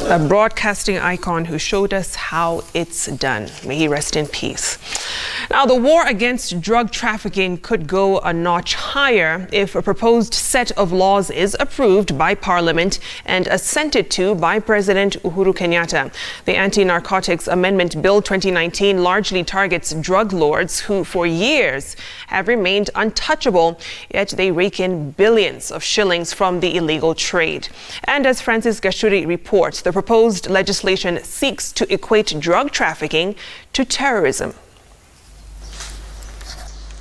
A broadcasting icon who showed us how it's done. May he rest in peace. Now, the war against drug trafficking could go a notch higher if a proposed set of laws is approved by Parliament and assented to by President Uhuru Kenyatta. The Anti-Narcotics Amendment Bill 2019 largely targets drug lords who for years have remained untouchable, yet they rake in billions of shillings from the illegal trade. And as Francis Gachuri reports, the proposed legislation seeks to equate drug trafficking to terrorism.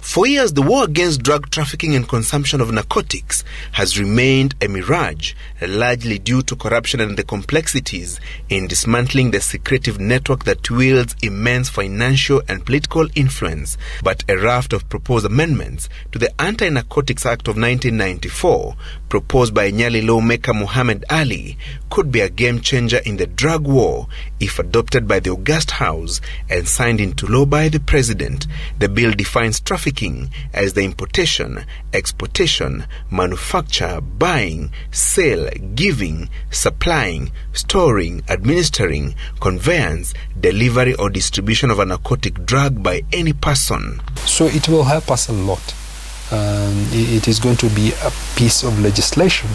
For years, the war against drug trafficking and consumption of narcotics has remained a mirage, largely due to corruption and the complexities in dismantling the secretive network that wields immense financial and political influence. But a raft of proposed amendments to the Anti-Narcotics Act of 1994, proposed by Nyali lawmaker Muhammad Ali, could be a game changer in the drug war if adopted by the August House and signed into law by the President. The bill defines trafficking as the importation, exportation, manufacture, buying, sale, giving, supplying, storing, administering, conveyance, delivery or distribution of a narcotic drug by any person. So it will help us a lot. It is going to be a piece of legislation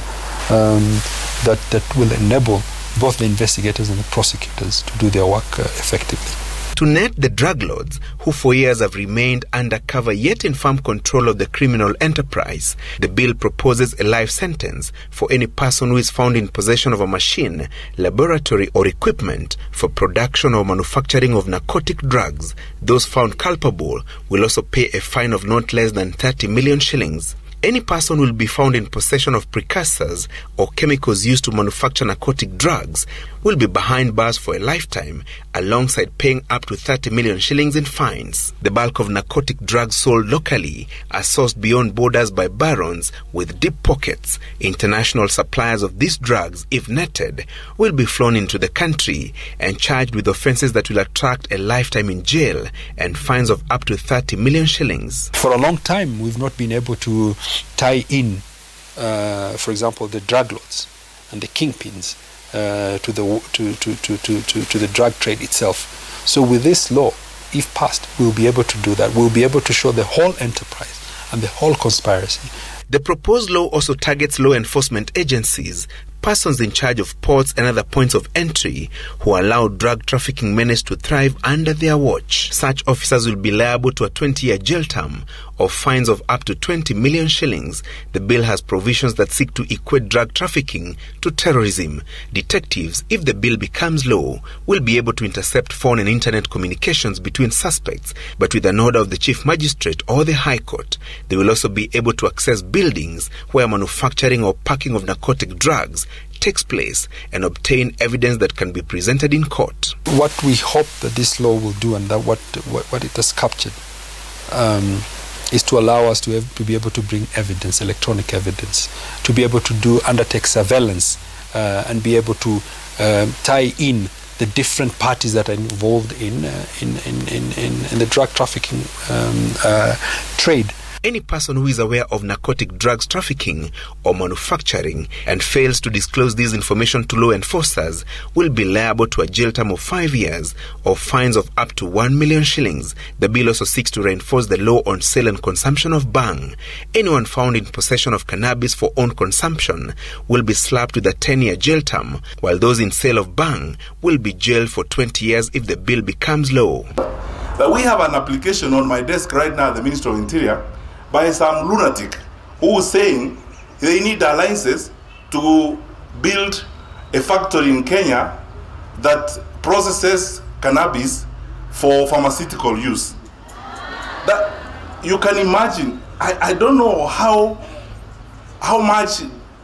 that will enable both the investigators and the prosecutors to do their work effectively. To net the drug lords, who for years have remained undercover yet in firm control of the criminal enterprise, the bill proposes a life sentence for any person who is found in possession of a machine, laboratory or equipment for production or manufacturing of narcotic drugs. Those found culpable will also pay a fine of not less than 30 million shillings. Any person will be found in possession of precursors or chemicals used to manufacture narcotic drugs will be behind bars for a lifetime, alongside paying up to 30 million shillings in fines. The bulk of narcotic drugs sold locally are sourced beyond borders by barons with deep pockets. International suppliers of these drugs, if netted, will be flown into the country and charged with offences that will attract a lifetime in jail and fines of up to 30 million shillings. For a long time, we've not been able to tie in, for example, the drug lords and the kingpins to the drug trade itself. So with this law, if passed, we'll be able to do that. We'll be able to show the whole enterprise and the whole conspiracy. The proposed law also targets law enforcement agencies, persons in charge of ports and other points of entry who allow drug trafficking menace to thrive under their watch. Such officers will be liable to a 20-year jail term or fines of up to 20 million shillings. The bill has provisions that seek to equate drug trafficking to terrorism. Detectives, if the bill becomes law, will be able to intercept phone and internet communications between suspects, but with an order of the Chief Magistrate or the High Court. They will also be able to access buildings where manufacturing or packing of narcotic drugs takes place and obtain evidence that can be presented in court. What we hope that this law will do, and that what it has captured, is to allow us to be able to bring evidence, electronic evidence, to be able to undertake surveillance and be able to tie in the different parties that are involved in the drug trafficking trade. Any person who is aware of narcotic drugs trafficking or manufacturing and fails to disclose this information to law enforcers will be liable to a jail term of 5 years or fines of up to 1 million shillings. The bill also seeks to reinforce the law on sale and consumption of bhang. Anyone found in possession of cannabis for own consumption will be slapped with a 10-year jail term, while those in sale of bhang will be jailed for 20 years if the bill becomes law. But we have an application on my desk right now at the Ministry of Interior by some lunatic who is saying they need alliances to build a factory in Kenya that processes cannabis for pharmaceutical use. That you can imagine. I don't know how much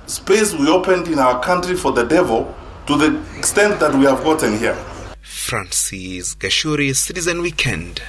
space we opened in our country for the devil to the extent that we have gotten here. Francis Gachuri, Citizen Weekend.